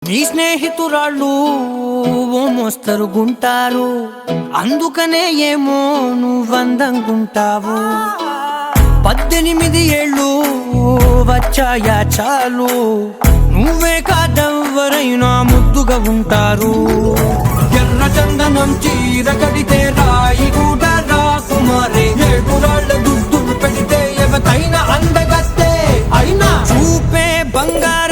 నీ స్నేహితురాళ్ళు ఓ మోస్తరుగుంటారు, అందుకనే ఏమో నువ్వందంగుంటావు. 18 ఏళ్ళు వచ్చాయా చాలు, నువ్వే కాదెవ్వరైనా ముద్దుగా ఉంటారు. ఎర్ర చందనం చీర కడితే రాయి కూడా రాకుమారే, 7 రాళ్ళ దుద్దులు పెడితే ఎవతైనా అందగత్తే. అయినా చూపే బంగారు